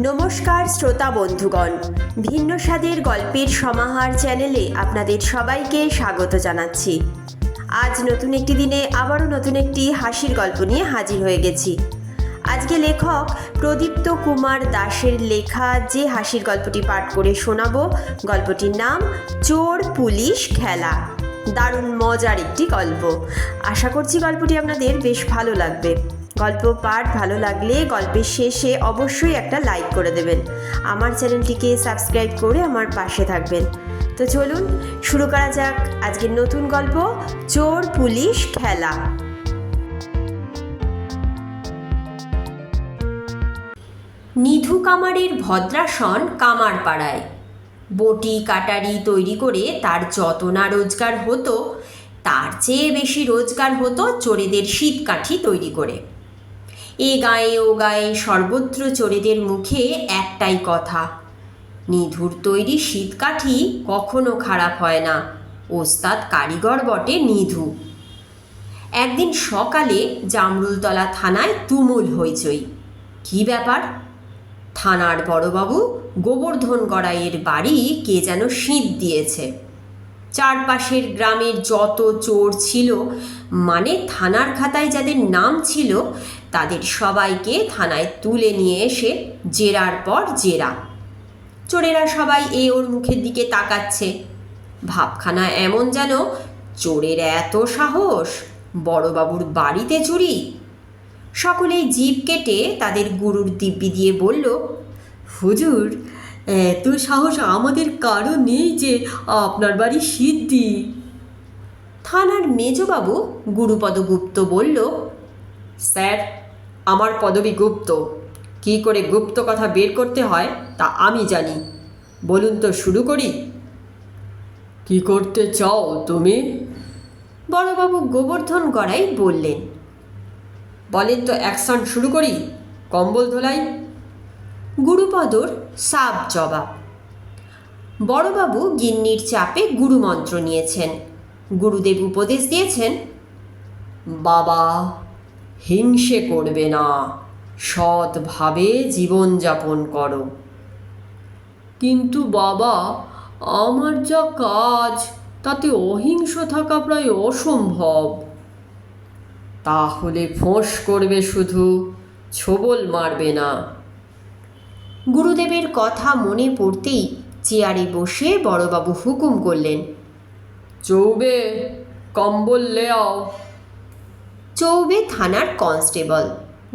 নমস্কার শ্রোতা বন্ধুগণ, ভিন্ন স্বাদের গল্পের সমাহার চ্যানেলে আপনাদের সবাইকে স্বাগত জানাচ্ছি। আজ নতুন একটি দিনে আবারও নতুন একটি হাসির গল্প নিয়ে হাজির হয়ে গেছি। আজকে লেখক প্রদীপ্ত কুমার দাসের লেখা যে হাসির গল্পটি পাঠ করে শোনাবো, গল্পটির নাম চোর পুলিশ খেলা। দারুণ মজার একটি গল্প। আশা করছি গল্পটি আপনাদের বেশ ভালো লাগবে। গল্প পাঠ ভালো লাগলে গল্পের শেষে অবশ্যই একটা লাইক করে দেবেন। আমার চ্যানেলটিকে সাবস্ক্রাইব করে আমার পাশে থাকবেন। তো চলুন শুরু করা যাক আজকের নতুন গল্প, চোর পুলিশ খেলা। নিধু কামারের ভদ্রাসন কামারপাড়ায়। বটি কাটারি তৈরি করে তার যত না রোজগার হতো, তার চেয়ে বেশি রোজগার হতো চোরেদের শীতকাঠি তৈরি করে। এ গায়ে ও গায়ে সর্বত্র চোরেদের মুখে একটাই কথা, নিধুর তৈরি শীতকাঠি কখনো খারাপ হয় না, ওস্তাদ কারিগর বটে নিধু। একদিন সকালে জামরুলতলা থানায় তুমুল হইচই। কী ব্যাপার? থানার বড়বাবু গোবর্ধন গড়াইয়ের বাড়ি কে যেন শীত দিয়েছে। চারপাশের গ্রামের যত চোর ছিল, মানে থানার খাতায় যাদের নাম ছিল, তাদের সবাইকে থানায় তুলে নিয়ে এসে জেরার পর জেরা। চোরেরা সবাই ওর মুখের দিকে তাকাচ্ছে। ভাবখানা এমন যেন চোরের এত সাহস, বড়বাবুর বাড়িতে চুরি। সকলেই জিভ কেটে তাদের গুরুর দিব্যি দিয়ে বলল, হুজুর, এত সাহস আমাদের কারো নেই যে আপনার বাড়ি শীত দিই। থানার মেজবাবু গুরুপদ গুপ্ত বলল, স্যার, আমার পদবী গুপ্ত। কী করে গুপ্ত কথা বের করতে হয় তা আমি জানি। বলুন তো, শুরু করি। কি করতে চাও তুমি? বড়বাবু গোবর্ধন গড়াই বললেন। বলেন তো, অ্যাকশন শুরু করি, কম্বল ধোলাই। গুরুপদর সাব জবাব। বড়বাবু গিন্নির চাপে গুরুমন্ত্র নিয়েছেন। গুরুদেব উপদেশ দিয়েছেন, বাবা, হিংসে করবে না, সৎভাবে জীবনযাপন করো। কিন্তু বাবা, আমার যা কাজ তাতে অহিংস থাকা প্রায় অসম্ভব। তাহলে ফোঁস করবে শুধু, ছোবল মারবে না। গুরুদেবের কথা মনে পড়তেই চেয়ারে বসে বড়বাবু হুকুম করলেন, চৌবে, কম্বল লেয়াও। চৌবে থানার কনস্টেবল,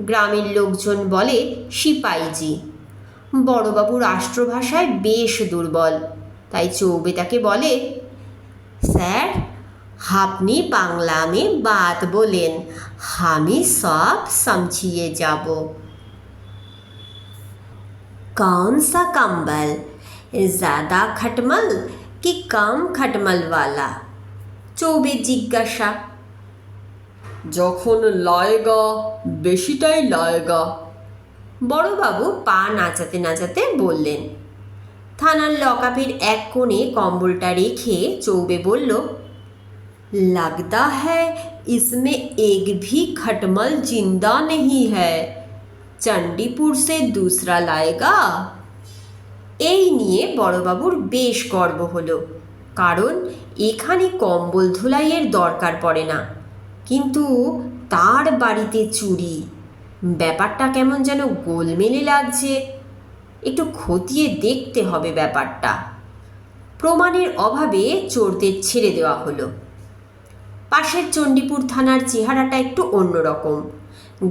গ্রামের লোকজন বলে সিপাইজি। বড়বাবু রাষ্ট্রভাষায় বেশ দুর্বল, তাই চৌবে তাকে বলে, স্যার, আপনি বাংলা মে বাত বলেন, আমি সব সমঝিয়ে যাব। कौन सा कंबल, ज़्यादा खटमल कि कम खटमल वाला? চৌবে জিজ্ঞাসা। যখন লায়গা, বেশিটাই লায়গা। বড়বাবু পা নাচাতে নাচাতে বললেন। থানার লকআপের এক কোণে কম্বলটা রেখে চৌবে বলল, लगता है इसमें एक भी खटमल जिंदा नहीं है, চণ্ডীপুর সে দুসরা লায়েগা। এই নিয়ে বড়বাবুর বেশ গর্ব হলো, কারণ এখানে কম্বল ধুলাইয়ের দরকার পড়ে না, কিন্তু তার বাড়িতে চুরি। ব্যাপারটা কেমন যেন গোলমেলে লাগছে। একটু খতিয়ে দেখতে হবে ব্যাপারটা। প্রমাণের অভাবে চোরদের ছেড়ে দেওয়া হলো। পাশের চণ্ডীপুর থানার চেহারাটা একটু অন্যরকম।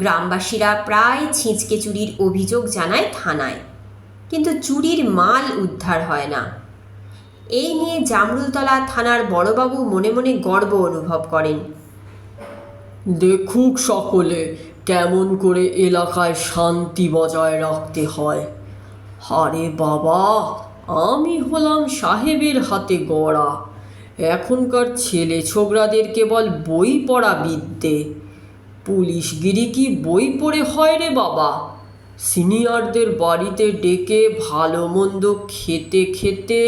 গ্রামবাসীরা প্রায় ছিঁচকে চুরির অভিযোগ জানায় থানায়, কিন্তু চুরির মাল উদ্ধার হয় না। এই নিয়ে জামরুলতলা থানার বড়বাবু মনে মনে গর্ব অনুভব করেন। দেখুক সকলে কেমন করে এলাকায় শান্তি বজায় রাখতে হয়। আরে বাবা, আমি হলাম সাহেবের হাতে গড়া। এখনকার ছেলে ছোকরাদের কেবল বই পড়া বিদ্যে। পুলিশগিরি কি বই পড়ে হয় রে বাবা? সিনিয়রদের বাড়িতে ডেকে ভালো মন্দ খেতে খেতে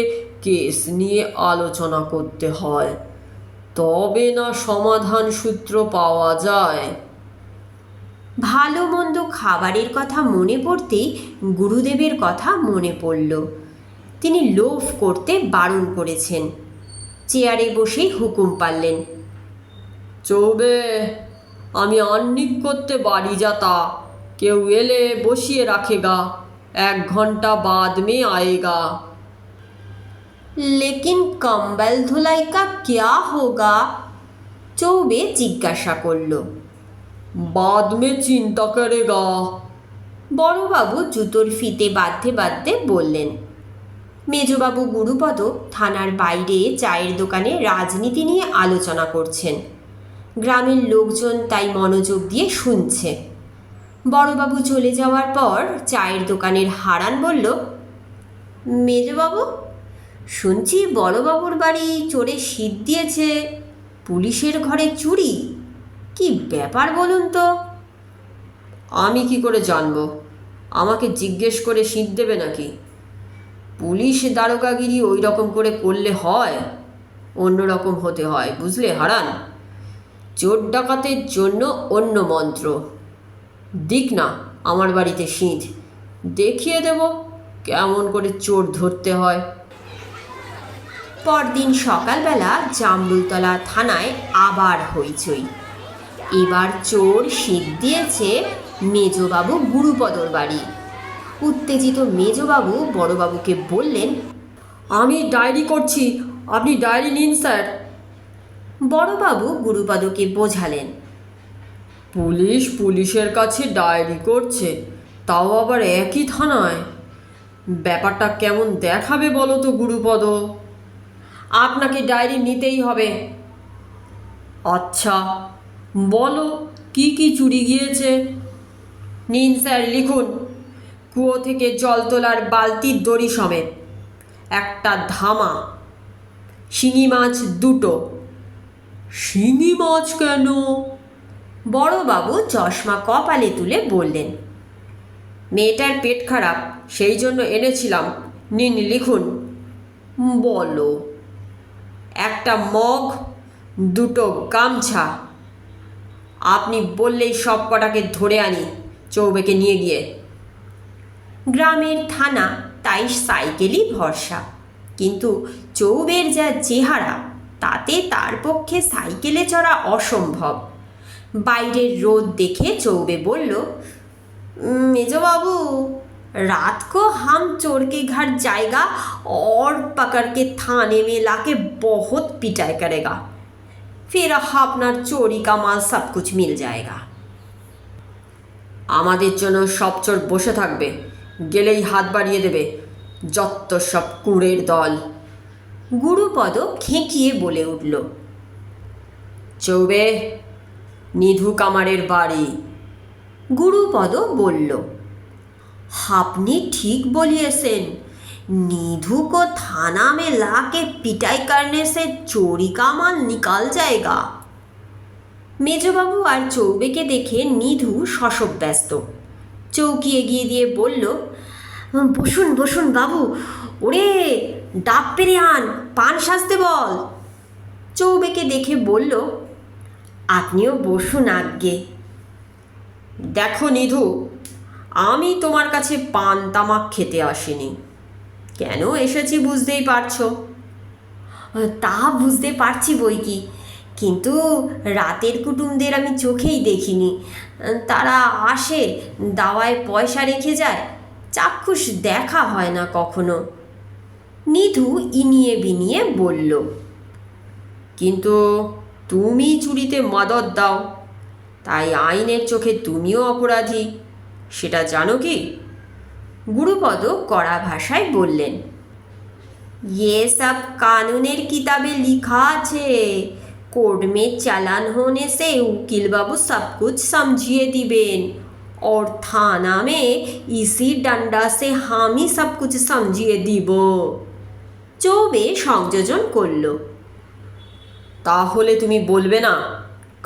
কেস নিয়ে আলোচনা করতে হয়, তবে না সমাধান সূত্র পাওয়া যায়। ভালো মন্দ খাবারের কথা মনে পড়তেই গুরুদেবের কথা মনে পড়ল। তিনি লোভ করতে বারণ করেছেন। চেয়ারে বসেই হুকুম পারলেন, চৌবে, আমি আহ্নিক করতে বাড়ি যাতা, কেউ এলে বসিয়ে রাখেগা, 1 घंटा बाद में आएगा। লেকিন কম্বল ধুলাই কা ক্যা হোগা? চৌবে জিজ্ঞাসা করল। बाद में चिंता करेगा। বড়বাবু জুতোর ফিতে বাঁধতে বাঁধতে বললেন। মেজবাবু গুরুপদ থানার বাইরে চায়ের দোকানে রাজনীতি নিয়ে আলোচনা করছেন। গ্রামের লোকজন তাই মনোযোগ দিয়ে শুনছে। বড়বাবু চলে যাওয়ার পর চায়ের দোকানের হারান বলল, মেজবাবু, শুনছি বড়বাবুর বাড়ি চোরে শীত দিয়েছে, পুলিশের ঘরে চুরি, কি ব্যাপার বলুন তো? আমি কি করে জানবো? আমাকে জিজ্ঞেস করে শীত দেবে নাকি? পুলিশ দারোগাগিরি ওই রকম করে করলে হয়? অন্য রকম হতে হয়, বুঝলে হারান? চোর ডাকাতের জন্য অন্য মন্ত্র। দিক না আমার বাড়িতে শীত, দেখিয়ে দেব কেমন করে চোর ধরতে হয়। পরদিন সকালবেলা জামরুলতলা থানায় আবার হইচই। এবার চোর শীত দিয়েছে মেজবাবু গুরুপদর বাড়ি। উত্তেজিত মেজবাবু বড়বাবুকে বললেন, আমি ডায়েরি করছি, আপনি ডায়েরি নিন স্যার। বড়বাবু গুরুপদকে বোঝালেন, পুলিশের কাছে ডায়েরি করছে, তাও আবার একই থানায়। ব্যাপারটা কেমন দেখাবে বলো তো গুরুপদ? আপনাকে ডায়েরি নিতেই হবে। আচ্ছা বলো, কি কি চুরি গিয়েছে? নিন স্যার, লিখুন। কুয়ো থেকে জল তোলার বালতির দড়ি সমেত, একটা ধামা, শিঙি মাছ 2টো। শিঙি মাছ কেন? বড়বাবু চশমা কপালে তুলে বললেন, মেয়েটার পেট খারাপ, সেই জন্য এনেছিলাম। নিন লিখুন। বলো। একটা মগ, 2টো গামছা। আপনি বললেই সব কটাকে ধরে আনি চৌবেকে নিয়ে গিয়ে। গ্রামের থানা তাই সাইকেলই ভরসা, কিন্তু চৌবের যা চেহারা, তাতে তার পক্ষে সাইকেলে চড়া অসম্ভব। বাইরের রোদ দেখে চৌবে বলল, मेजबाबू, रात को हम चोर के घर जाएगा और पकड़ के थाने में लाके बहुत पिटाई करेगा, फिर अपना चोरी का माल सब कुछ मिल जाएगा। আমাদের জন্য সব চোর বসে থাকবে, গেলেই হাত বাড়িয়ে দেবে, যত সব কুঁড়ের দল। গুরুপদ খেঁকিয়ে বলে উঠল, চৌবে, নিধু কামারের বাড়ি। গুরুপদ বলল, আপনি ঠিক বলিয়েছেন, निधु को थाना में लाके पिटाई करने से चोरी का माल निकाल जाएगा। মেজবাবু আর চৌবেকে দেখে নিধু শশব ব্যস্ত। চৌকি এগিয়ে দিয়ে বলল, বসুন বসুন বাবু, ওরে ডাব পেরে আন, পান সাজতে বল। চৌবেকে দেখে বলল, আপনিও বসুন আজ্ঞে। দেখো নিধু, আমি তোমার কাছে পান তামাক খেতে আসিনি। কেন এসেছি বুঝতেই পারছো। তা বুঝতে পারছি বই কি, কিন্তু রাতের কুটুমদের আমি চোখেই দেখিনি। তারা আসে, দাওয়ায় পয়সা রেখে যায়, চাক্ষুষ দেখা হয় না কখনো। নিধু ইনিয়ে বিনিয়ে বলল, কিন্তু তুমি চুরিতে মদত দাও, তাই আইনের চোখে তুমিও অপরাধী, সেটা জানো কি? গুরুপদ কড়া ভাষায় বললেন, ये सब कानूनेर किताबे लिखा আছে, कोर्ट में चालान होने से उकिल बाबू सब कुछ समझिए दिबेन, और थाना में इसी डंडा से हम ही सब कुछ समझिए দিব। চৌবে সংযোজন করল, তাহলে তুমি বলবে না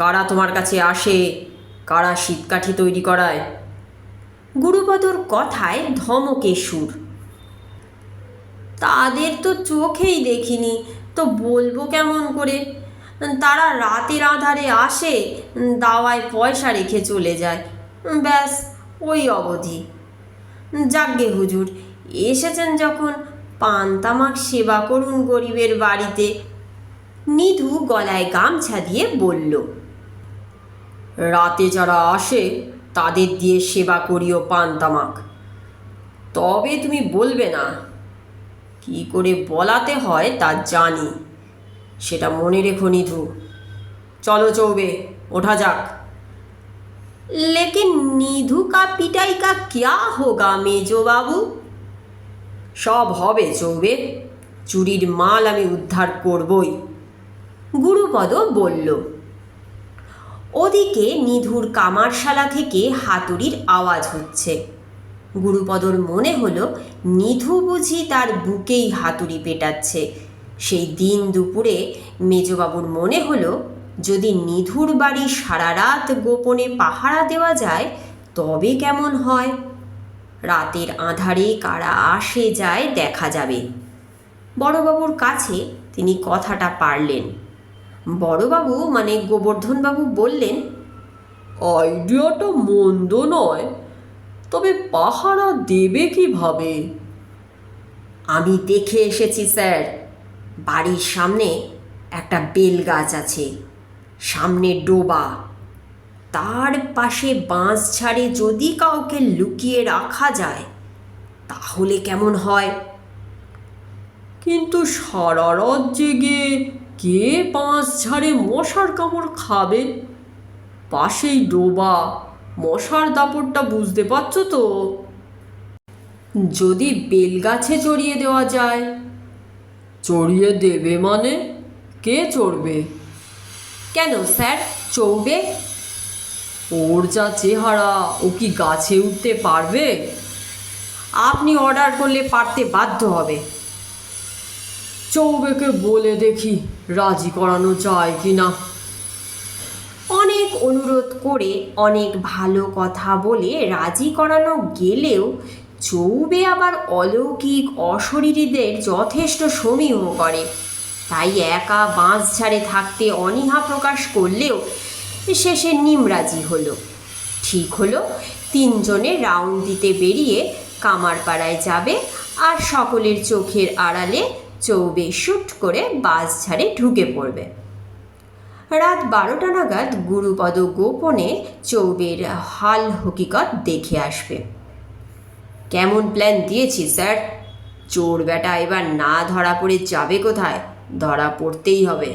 কারা তোমার কাছে আসে, কারা শীতকাঠি তৈরি করায়? গুরুপদর কথায় ধমকে সুর। তাদের তো চোখেই দেখিনি, তো বলবো কেমন করে? তারা রাতের আঁধারে আসে, দাওয়ায় পয়সা রেখে চলে যায়, ব্যাস ওই অবধি। যাকগে হুজুর, এসেছেন যখন পান তামাক সেবা করুন গরিবের বাড়িতে। নিধু গলায় গামছা দিয়ে বলল। রাতে যারা আসে তাদের দিয়ে সেবা করিও পান তামাক। তবে তুমি বলবে না, কি করে বলাতে হয় তা জানি, সেটা মনে রেখো নিধু। চলো চৌবে, ওঠা যাক। लेकिन नीधू का पिटाई का क्या होगा मेजो बाबू? সব হবে চৌবে, চুরির মাল আমি উদ্ধার করবই। গুরুপদ বলল। ওদিকে নিধুর কামারশালা থেকে হাতুড়ির আওয়াজ হচ্ছে। গুরুপদর মনে হলো নিধু বুঝি তার বুকেই হাতুড়ি পেটাচ্ছে। সেই দিন দুপুরে মেজবাবুর মনে হলো যদি নিধুর বাড়ি সারা রাত গোপনে পাহারা দেওয়া যায় তবে কেমন হয়। রাতের আঁধারে কারা আসে যায় দেখা যাবে। বড়বাবুর কাছে তিনি কথাটা পারলেন। বড়বাবু মানে গোবর্ধনবাবু বললেন, আইডিয়াটা মন্দ নয়, তবে পাহারা দেবে কিভাবে? আমি দেখে এসেছি স্যার। বাড়ির সামনে একটা বেল গাছ আছে, সামনে ডোবা, তার পাশে বাঁশ ছাড়ে যদি কাউকে লুকিয়ে রাখা যায় তাহলে কেমন হয়? কিন্তু সারা রাত জেগে কে বাঁশ ঝাড়ে মশার কামড় খাবে? পাশেই ডোবা, মশার দাপটটা বুঝতে পারছো তো। যদি বেলগাছে চড়িয়ে দেওয়া যায়। চড়িয়ে দেবে মানে? কে চড়বে? কেন স্যার, চৌবে? ওর যা চেহারা, ও কি গাছে উঠতে পারবে? আপনি অর্ডার করলে পারতে বাধ্য হবে। চৌবেকে বলে দেখি রাজি করানো যায় কি না। অনেক অনুরোধ করে অনেক ভালো কথা বলে রাজি করানো গেলেও চৌবে আবার অলৌকিক অশরীরীদের যথেষ্ট সমীহ করে। তাই একা বাঁশ ঝাড়ে থাকতে অনীহা প্রকাশ করলেও শেষে নিমরাজি হলো। ঠিক হলো তিনজনে রাউন্ড দিতে বেরিয়ে কামারপাড়ায় যাবে আর সকলের চোখের আড়ালে চৌবে শুট করে বাস ঝাড়ে ঢুকে পড়বে। রাত 12টা নাগাদ গুরুপদ গোপনে চৌবের হাল হকিকত দেখে আসবে। কেমন প্ল্যান দিয়েছি স্যার? চোর বেটা এবার না ধরা পড়ে যাবে কোথায়? ধরা পড়তেই হবে।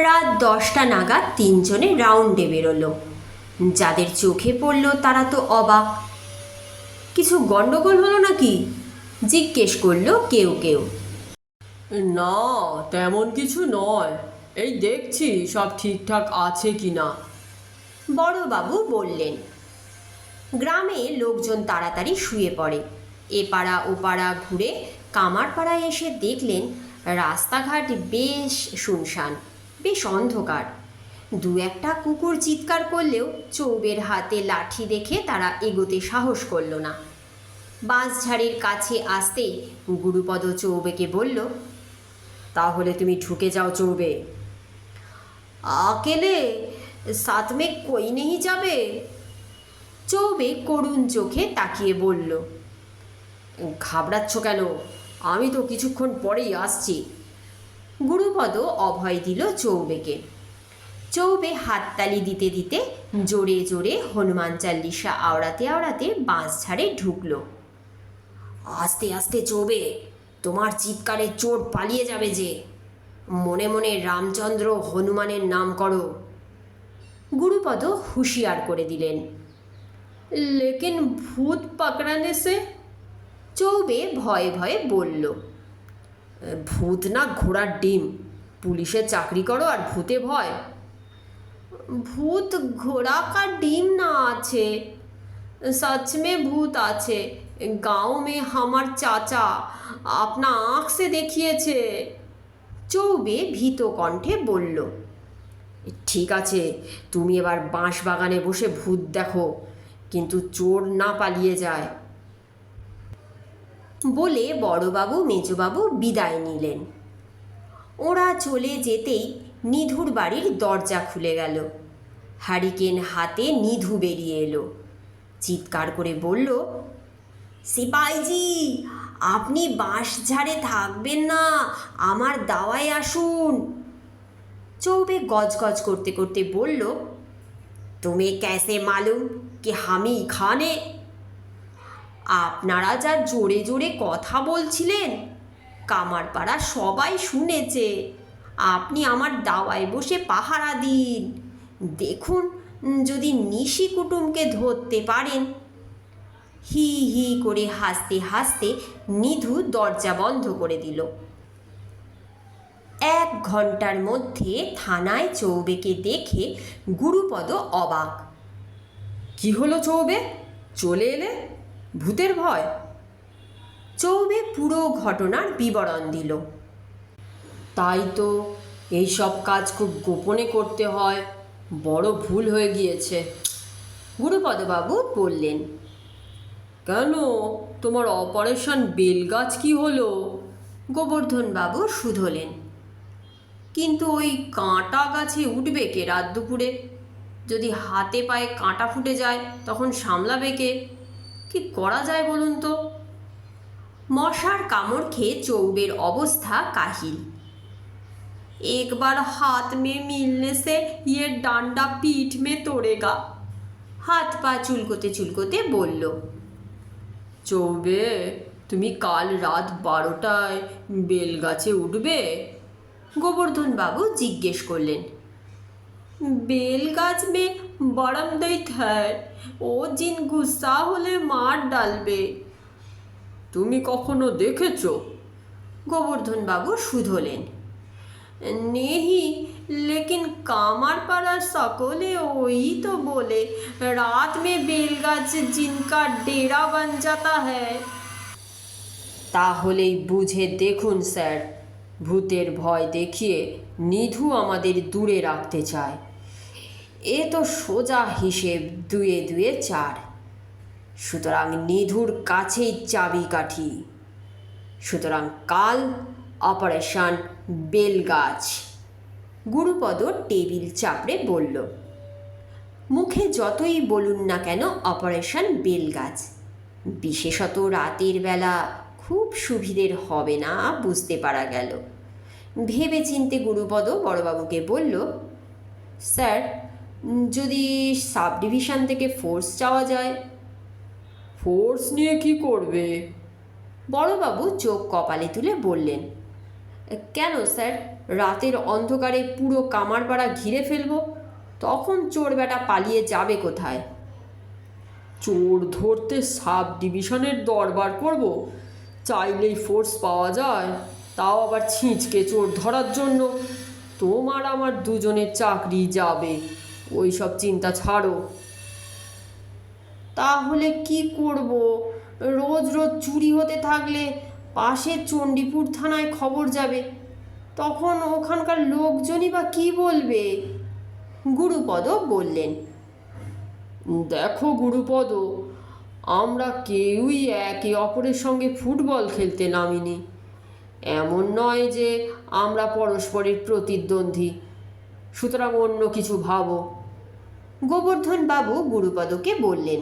রাত 10টা নাগাদ তিনজনে রাউন্ডে বেরোলো। যাদের চোখে পড়ল তারা তো অবাক। কিছু গন্ডগোল হলো নাকি? জিজ্ঞেস করলো কেউ কেউ। না, তেমন কিছু নয়, এই দেখছি সব ঠিকঠাক আছে কি না। বড়বাবু বললেন। গ্রামে লোকজন তাড়াতাড়ি শুয়ে পড়ে। এপাড়া ওপাড়া ঘুরে কামারপাড়ায় এসে দেখলেন রাস্তাঘাট বেশ শুনশান, বেশ অন্ধকার। দু একটা কুকুর চিৎকার করলেও চৌবের হাতে লাঠি দেখে তারা এগোতে সাহস করল না। বাঁশঝাড়ের কাছে আসতেই গুরুপদ চৌবেকে বলল, তাহলে তুমি ঢুকে যাও চৌবে। अकेले साथ में कोई नहीं যাবে? চৌবে করুণ চোখে তাকিয়ে বলল। ঘাবড়াচ্ছ কেন? আমি তো কিছুক্ষণ পরেই আসছি। গুরুপদ অভয় দিল চৌবেকে। চৌবে হাততালি দিতে দিতে জোরে জোরে হনুমান চাল্লিশা আওড়াতে আওড়াতে বাঁশঝাড়ে ঢুকল। আস্তে আস্তে চৌবে, তোমার চিৎকারে চোর পালিয়ে যাবে যে। মনে মনে রামচন্দ্র হনুমানের নাম করো। গুরুপদ হুঁশিয়ার করে দিলেন। লেকিন ভূত পাকড়ানে সে? চৌবে ভয়ে ভয়ে বলল। ভূত না ঘোড়ার ডিম, পুলিশে চাকরি করো আর ভূতে ভয়? ভূত ঘোড়া কা ডিম না আছে, सच में भूत আছে। गांव में हमार चाचा अपना आँख से দেখিয়েছে। চৌবে ভীত কণ্ঠে বলল। ঠিক আছে, তুমি এবার বাঁশ বাগানে বসে ভূত দেখো, কিন্তু চোর না পালিয়ে যায়। বলে বড়বাবু মেজবাবু বিদায় নিলেন। ওরা চলে যেতেই নিধুর বাড়ির দরজা খুলে গেল। হ্যারিকেন হাতে নিধু বেরিয়ে এলো, চিৎকার করে বলল, সিপাইজি, আপনি বাঁশঝাড়ে থাকবেন না, আমার দাওয়ায় আসুন। চৌবে গজগজ করতে করতে বলল, তুমি ক্যাসে মালুম কি হামি খানে? আপনারা যা জোরে জোরে কথা বলছিলেন, কামারপাড়া সবাই শুনেছে। আপনি আমার দাওয়ায় বসে পাহারা দিন, দেখুন যদি নিশি কুটুমকে ধরতে পারেন। হি হি করে হাসতে হাসতে নিধু দরজা বন্ধ করে দিল। 1 ঘন্টার মধ্যে থানায় চৌবেকে দেখে গুরুপদ অবাক। কি হলো চৌবে, চলে এলে? ভূতের ভয়? চৌবে পুরো ঘটনার বিবরণ দিল। তাই তো, এইসব কাজ খুব গোপনে করতে হয়, বড় ভুল হয়ে গিয়েছে। গুরুপদবাবু বললেন, কেন, তোমার অপারেশন বেলগাছ কি হলো? গোবর্ধনবাবু শুধোলেন, কিন্তু ওই কাঁটা গাছে উঠবে কে রাত দুপুরে? যদি হাতে পায়ে কাঁটা ফুটে যায় তখন সামলাবে কে? কি করা যায় বলুন তো? মশার কামড় খেয়ে চৌবের অবস্থা কাহিল। একবার হাত মে মিলনে সে ইয়ে ডান্ডা পিঠ মে তোড়েগা, হাত পা চুলকোতে চুলকোতে বলল। চৌবে, তুমি কাল রাত 12টায় বেলগাছে উঠবে? গোবর্ধনবাবু জিজ্ঞেস করলেন। বেলগাছ মে বড়মদৈত হ্যায়, ও জিন গুসা হলে মার ডালবে। তুমি কখনো দেখেছো? গোবর্ধনবাবু শুধোলেন, নেহি, লেকিন কামারপাড়া সকলে ওই তো বলে, রাত মে বেলগাছ জিনকা ডেরা বন জাতা হ্যায়। তাহলেই বুঝে দেখুন স্যার, ভূতের ভয় দেখিয়ে নিধু আমাদের দূরে রাখতে চায়। এ তো সোজা হিসেব 2 এ 2 4। সুতরাং নিধুর কাছেই চাবিকাঠি। সুতরাং কাল অপারেশন বেলগাছ। গুরুপদ টেবিল চাপড়ে বলল, মুখে যতই বলুন না কেন অপারেশন বেলগাছ, বিশেষত রাতের বেলা খুব সুবিধের হবে না বুঝতে পারা গেল। ভেবে চিনতে গুরুপদ বড়বাবুকে বলল, স্যার, যদি সাব ডিভিশন থেকে ফোর্স চাওয়া যায়? ফোর্স নিয়ে কি করবে? বড়বাবু চোখ কপালে তুলে বললেন, কেন স্যার, রাতের অন্ধকারে পুরো কামারপাড়া ঘিরে ফেলব, তখন চোর বেটা পালিয়ে যাবে কোথায়? চোর ধরতে সাব ডিভিশনের দরবার করব? চাইলেই ফোর্স পাওয়া যায়, তাও আবার ছিঁচকে চোর ধরার জন্য? তোমার আমার দুজনের চাকরি যাবে, ওই সব চিন্তা ছাড়ো। তাহলে কি করব? রোজ রোজ চুরি হতে থাকলে পাশের চণ্ডীপুর থানায় খবর যাবে, তখন ওখানকার লোকজনই বা কী বলবে? গুরুপদ বললেন, দেখো গুরুপদ, আমরা কেউই একে অপরের সঙ্গে ফুটবল খেলতে নামিনি। এমন নয় যে আমরা পরস্পরের প্রতিদ্বন্দ্বী। সুতরাং অন্য কিছু ভাবো। গোবর্ধনবাবু গুরুপদকে বললেন,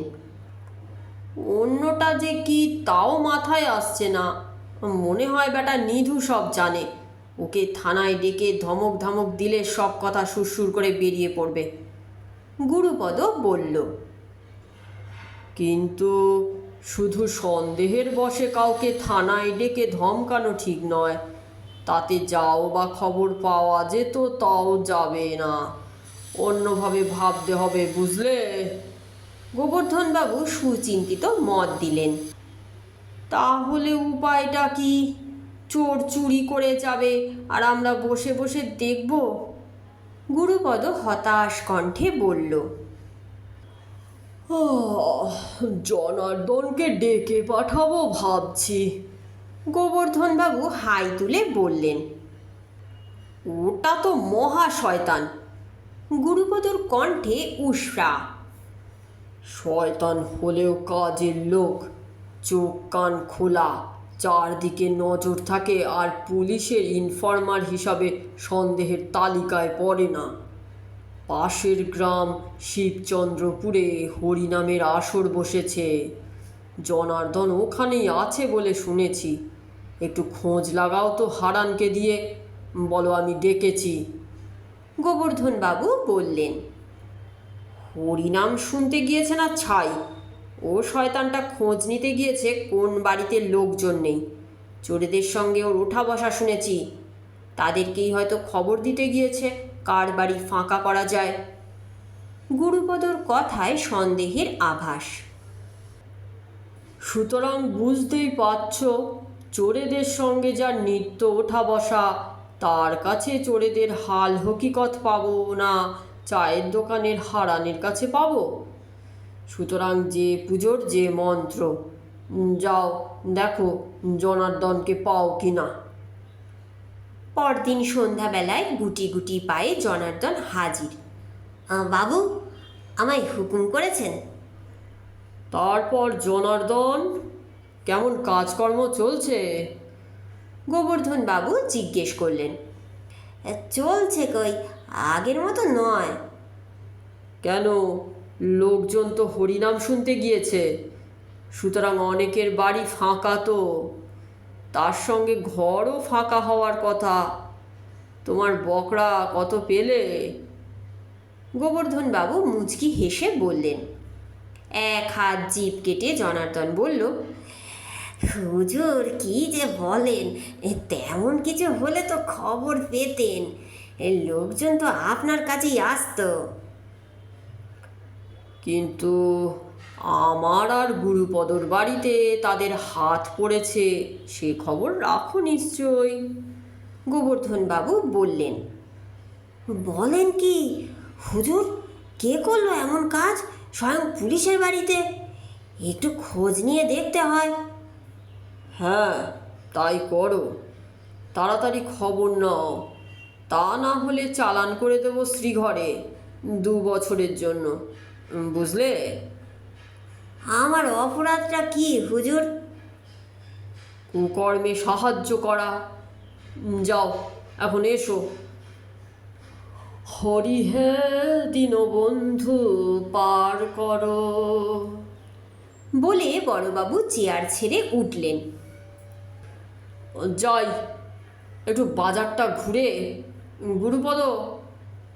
অন্যটা যে কি তাও মাথায় আসছে না। মনে হয় বেটা নিধু সব জানে, ওকে থানায় ডেকে ধমক ধমক দিলে সব কথা সুরসুর করে বেরিয়ে পড়বে। গুরুপদ বলল, কিন্তু শুধু সন্দেহের বশে কাউকে থানায় ডেকে ধমকানো ঠিক নয়। তাতে যাও বা খবর পাওয়া যেত তাও যাবে না, অন্যভাবে ভাবতে হবে, বুঝলে? গোবর্ধনবাবু সুচিন্তিত মত দিলেন। তাহলে উপায়টা কি? চোর চুরি করে যাবে আর আমরা বসে বসে দেখব? গুরুপদ হতাশ কণ্ঠে বলল, জনার্দনকে ডেকে পাঠাবো ভাবছি। গোবর্ধনবাবু হাই তুলে বললেন, ওটা তো মহা শয়তান। গুরুপদর কণ্ঠে উষ্রা। শয়তান হলেও কাজের লোক, চোখ কান খোলা, চারদিকে নজর থাকে, আর পুলিশের ইনফর্মার হিসাবে সন্দেহের তালিকায় পড়ে না। পাশের গ্রাম শিবচন্দ্রপুরে হরিনামের আসর বসেছে। জনার্দন ওখানেই আছে বলে শুনেছি। একটু খোঁজ লাগাও তো হারানকে দিয়ে, বলো আমি ডেকেছি। গোবর্ধন বাবু বললেন। হরিনাম শুনতে গিয়েছে না ছাই, ও শয়তানটা খোঁজ নিতে গিয়েছে কোন বাড়িতে লোকজন নেই। চোরেদের সঙ্গে ওর ওঠা বসা শুনেছি। তাদেরকেই হয়তো খবর দিতে গিয়েছে কার বাড়ি ফাঁকা করা যায়। গুরুপদর কথায় সন্দেহের আভাস। সুতরাং বুঝতেই পারছ, চোরেদের সঙ্গে যার নিত্য ওঠা বসা, তার কাছে চোরেদের হাল হকিকত পাবো না চায়ের দোকানের হারানের কাছে পাবো। সুতরাং যে পুজোর যে মন্ত্র, যাও দেখো জনার্দনকে পাও কি না। পরদিন সন্ধ্যাবেলায় গুটি গুটি পায়ে জনার্দন হাজির। বাবু, আমায় হুকুম করেছেন? তারপর জনার্দন, কেমন কাজকর্ম চলছে? গোবর্ধন বাবু জিজ্ঞেস করলেন। চলছে কই, আগের মতো নয়। কেন? লোকজন তো হরিনাম শুনতে গিয়েছে, সুতরাং অনেকের বাড়ি ফাঁকা, তো তার সঙ্গে ঘরও ফাঁকা হওয়ার কথা। তোমার বকরা কত পেলে? গোবর্ধন বাবু মুচকি হেসে বললেন। এক হাত জিভ কেটে জনার্দন বলল, হুজুর কি যে বলেন, তেমন কিছু হলে তো খবর পেতেন। লোকজন তো আপনার কাছেই আসতো। কিন্তু আমার আর গুরুপদর বাড়িতে তাদের হাত পড়েছে, সে খবর রাখো নিশ্চয়ই। গোবর্ধন বাবু বললেন। বলেন কি হুজুর, কে করলো এমন কাজ স্বয়ং পুলিশের বাড়িতে? একটু খোঁজ নিয়ে দেখতে হয়। হ্যাঁ, তাই করো, তাড়াতাড়ি খবর নাও। তা না হলে চালান করে দেবো শ্রীঘরে 2 বছরের জন্য, বুঝলে? আমার অপরাধটা কি হুজুর? কুকর্মে সাহায্য করা। যাও এখন এসো। হরি হে দীনবন্ধু পার করো। বলে বড়বাবু চেয়ার ছেড়ে উঠলেন। যাই, একটু বাজারটা ঘুরে। গুরুপদ,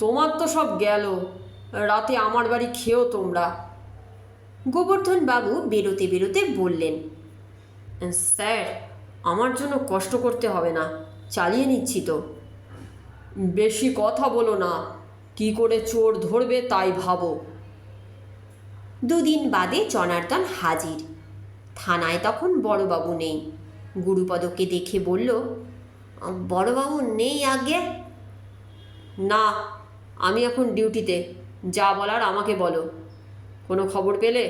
তোমার তো সব গেল, রাতে আমার বাড়ি খেও তোমরা। গোবর্ধন বাবু বেরোতে বেরোতে বললেন। স্যার, আমার জন্য কষ্ট করতে হবে না, চালিয়ে নিচ্ছি তো। বেশি কথা বলো না, কি করে চোর ধরবে তাই ভাবো। 2 দিন বাদে জনার্দন হাজির। থানায় তখন বড়বাবু নেই। গুরুপদকে দেখে বলল, বড়বাবু নেই আগে? না, আমি এখন ডিউটিতে, যা বলার আমাকে বলো। কোনো খবর পেলে?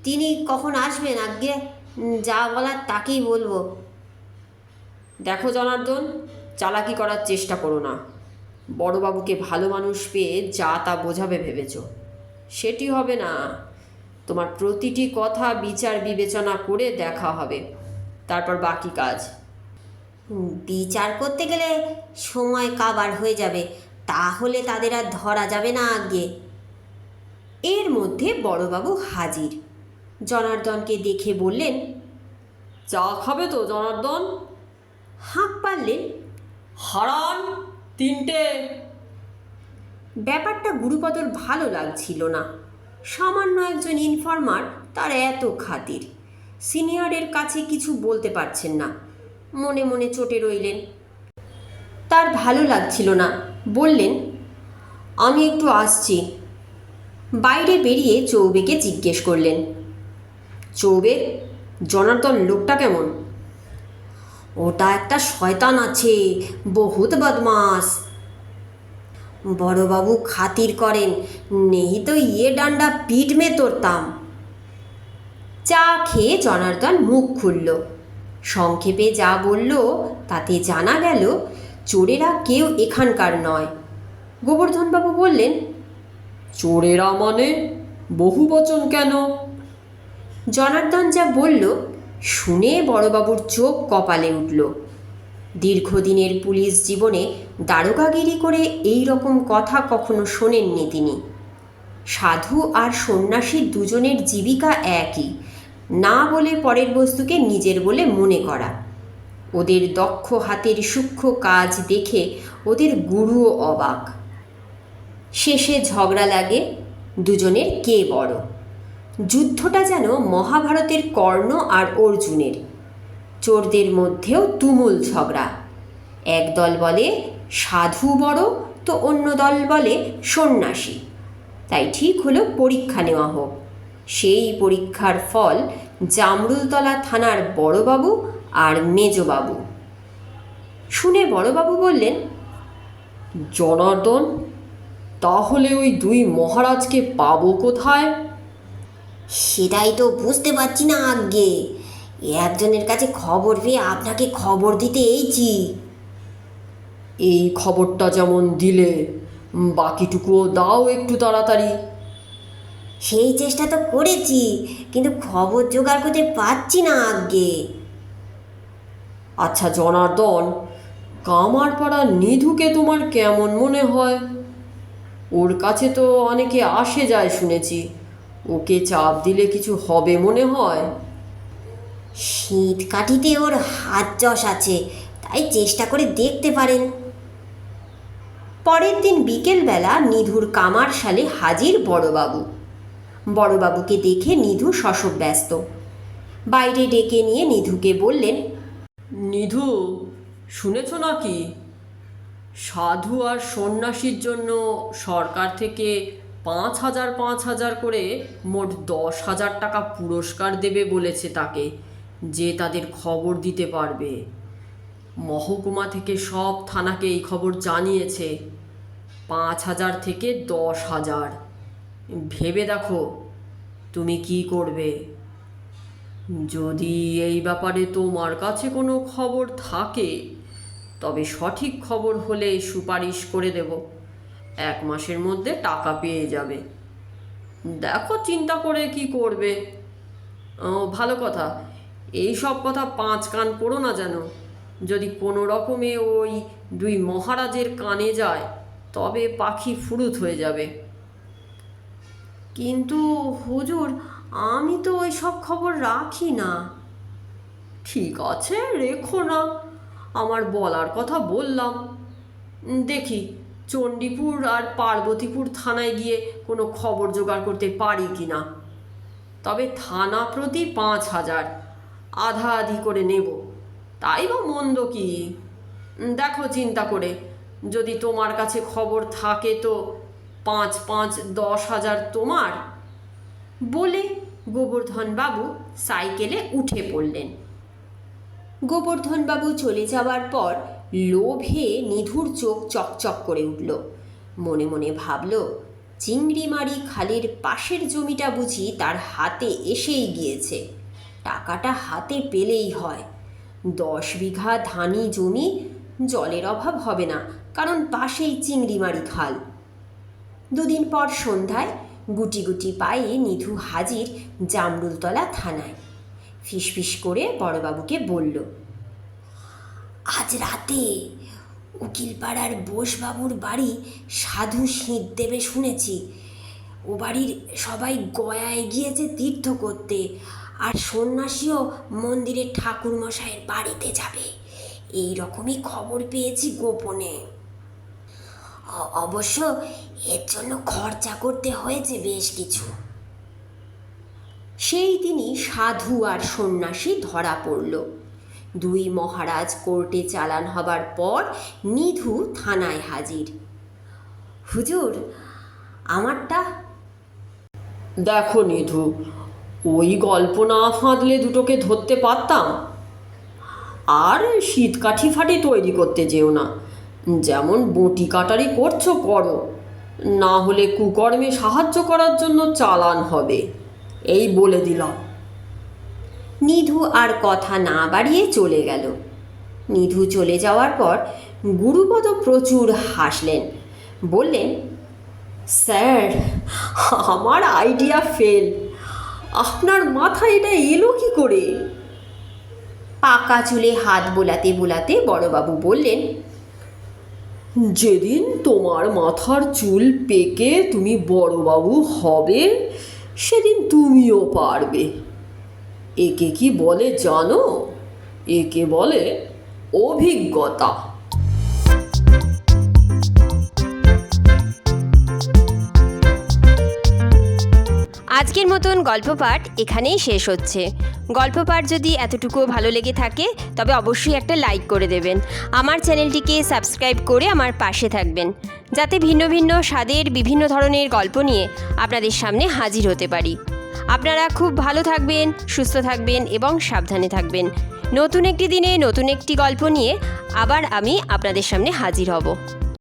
তিনি কখন আসবেন আজ্ঞে? যা বলার তাকেই বলবো। দেখো জনার্দন, চালাকি করার চেষ্টা করো না। বড়বাবুকে ভালো মানুষ পেয়ে যা তা বোঝাবে ভেবেছ, সেটি হবে না। তোমার প্রতিটি কথা বিচার বিবেচনা করে দেখা হবে, তারপর বাকি কাজ। বিচার করতে গেলে সময় কাবার হয়ে যাবে, তাহলে তাদের আর ধরা যাবে না আজ্ঞে। এর মধ্যে বড়বাবু হাজির। জনার্দনকে দেখে বললেন, চা খাবে তো জনার্দন? হাঁক পারলেন। হারান, 3টে। ব্যাপারটা গুরুপদর ভালো লাগছিল না। সামান্য একজন ইনফর্মার, তার এত খাতির। সিনিয়রের কাছে কিছু বলতে পারছেন না, মনে মনে চটে রইলেন। তার ভালো লাগছিল না, বললেন, আমি একটু আসছি। বাইরে বেরিয়ে চৌবেকে জিজ্ঞেস করলেন। চৌবে, জনার্দন লোকটা কেমন? ওটা একটা শয়তান আছে, বহুত বদমাস। বড়বাবু খাতির করেন, নেই তো ডান্ডা পিঠ মে তোরতাম। চা খেয়ে জনার্দন মুখ খুলল। সংক্ষেপে যা বলল তাতে জানা গেল চোরেরা কেউ এখানকার নয়। গোবর্ধনবাবু বললেন, চোরেরা মানে? বহু বচন কেন? জনার্দন যা বলল শুনে বড়বাবুর চোখ কপালে উঠল। দীর্ঘদিনের পুলিশ জীবনে দারোগাগিরি করে এই রকম কথা কখনো শোনেননি তিনি। সাধু আর সন্ন্যাসীর দুজনের জীবিকা একই, না বলে পরের বস্তুকে নিজের বলে মনে করা। ওদের দক্ষ হাতের সূক্ষ্ম কাজ দেখে ওদের গুরুও অবাক। শেষে ঝগড়া লাগে দুজনের কে বড়। যুদ্ধটা যেন মহাভারতের কর্ণ আর অর্জুনের। চোরদের মধ্যেও তুমুল ঝগড়া। এক দল বলে সাধু বড়, তো অন্য দল বলে সন্ন্যাসী। তাই ঠিক হলো পরীক্ষা নেওয়া হোক। সেই পরীক্ষার ফল জামরুলতলা থানার বড়বাবু আর মেজবাবু। শুনে বড়বাবু বললেন, জনার্দন, তাহলে ওই দুই মহারাজকে পাবো কোথায়? সেটাই তো বুঝতে পারছি না আজ্ঞে। একজনের কাছে খবর পেয়ে আপনাকে খবর দিতে এইছি। এই খবরটা যেমন দিলে, বাকিটুকুও দাও একটু তাড়াতাড়ি। সেই চেষ্টা তো করেছি, কিন্তু খবর জোগাড় করতে পারছি না আজ্ঞে। আচ্ছা জনার্দন, কামারপাড়া নিধুকে তোমার কেমন মনে হয়? ওর কাছে তো অনেকে আসে যায় শুনেছি। ওকে চাপ দিলে কিছু হবে মনে হয়? শীত কাঠিতে ওর হাত যশ আছে, তাই চেষ্টা করে দেখতে পারেন। পরের দিন বিকেলবেলা নিধুর কামারশালে হাজির বড়বাবু। বড়বাবুকে দেখে নিধু শশব ব্যস্ত। বাইরে ডেকে নিয়ে নিধুকে বললেন, নিধু, শুনেছ নাকি সাধু আর সন্ন্যাসীর জন্য সরকার থেকে 5,000 করে মোট 10,000 টাকা পুরস্কার দেবে বলেছে তাকে, যে তাদের খবর দিতে পারবে। মহকুমা থেকে সব থানাকে এই খবর জানিয়েছে। 5,000 থেকে 10,000। ভেবে দেখো তুমি কি করবে। যদি এই ব্যাপারে তোমার কাছে কোনো খবর থাকে, তবে সঠিক খবর হলে সুপারিশ করে দেব। 1 মাসের মধ্যে টাকা পেয়ে যাবে। দেখো চিন্তা করে কি করবে। ভালো কথা, এই সব কথা 5 কান করো না যেন। যদি কোনো রকমে ওই দুই মহারাজের কানে যায়, তবে পাখি ফুরুত হয়ে যাবে। কিন্তু হুজুর, আমি তো ওই সব খবর রাখি না। ঠিক আছে, রেখো না, আমার বলার কথা বললাম। দেখি চণ্ডীপুর আর পার্বতীপুর থানায় গিয়ে কোনো খবর জোগাড় করতে পারি কি না। তবে থানা প্রতি 5,000, আধা আধি করে নেব। তাই বা মন্দ কি? দেখো চিন্তা করে, যদি তোমার কাছে খবর থাকে তো 5-5-10,000 তোমার। বলে গোবর্ধনবাবু সাইকেলে উঠে পড়লেন। গোবর্ধনবাবু চলে যাওয়ার পর লোভে নিধুর চোখ চকচক করে উঠল। মনে মনে ভাবল, চিংড়িমারি খালের পাশের জমিটা বুঝি তার হাতে এসেই গিয়েছে। টাকাটা হাতে পেলেই হয়। 10 বিঘা ধানি জমি, জলের অভাব হবে না, কারণ পাশেই চিংড়িমারি খাল। 2 দিন পর সন্ধ্যায় গুটি গুটি পায়ে নিধু হাজির জামরুলতলা থানায়। ফিসফিস করে বড়বাবুকে বলল, আজ রাতে উকিলপাড়ার বোসবাবুর বাড়ি সাধু শীত দেবে শুনেছি। ও বাড়ির সবাই গয়ায় গিয়েছে তীর্থ করতে, আর সন্ন্যাসীও মন্দিরের ঠাকুরমশাইয়ের বাড়িতে যাবে, এই রকমই খবর পেয়েছি গোপনে। অবশ্য এর জন্য খরচা করতে হয়েছে বেশ কিছু। সেই দিনই সাধু আর সন্ন্যাসী ধরা পড়ল। 2 মহারাজ কোর্টে চালান হবার পর নিধু থানায় হাজির। হুজুর, আমারটা। দেখো নিধু, ওই গল্প না ফাঁদলে দুটোকে ধরতে পারতাম। আর শীতকাঠি ফাটি তৈরি করতে যেও না। যেমন বটি কাটারি করছো করো, না হলে কুকর্মে সাহায্য করার জন্য চালান হবে, এই বলে দিলাম। নিধু আর কথা না বাড়িয়ে চলে গেল। নিধু চলে যাওয়ার পর গুরুপদ প্রচুর হাসলেন। বললেন, স্যার, আমার আইডিয়া ফেল। আপনার মাথায় এটা এলো কি করে? পাকা চুলে হাত বোলাতে বোলাতে বড়বাবু বললেন, যেদিন তোমার মাথার চুল পেকে তুমি বড়বাবু হবে সেদিন তুমিও পারবে। একে কি বলে জানো? একে বলে অভিজ্ঞতা। আজকের মতন গল্প পাঠ এখানেই শেষ হচ্ছে। গল্প পাঠ যদি এতটুকুও ভালো লেগে থাকে তবে অবশ্যই একটা লাইক করে দেবেন। আমার চ্যানেলটিকে সাবস্ক্রাইব করে আমার পাশে থাকবেন, যাতে ভিন্ন ভিন্ন স্বাদের বিভিন্ন ধরনের গল্প নিয়ে আপনাদের সামনে হাজির হতে পারি। আপনারা খুব ভালো থাকবেন, সুস্থ থাকবেন এবং সাবধানে থাকবেন। নতুন একটি দিনে নতুন একটি গল্প নিয়ে আবার আমি আপনাদের সামনে হাজির হব।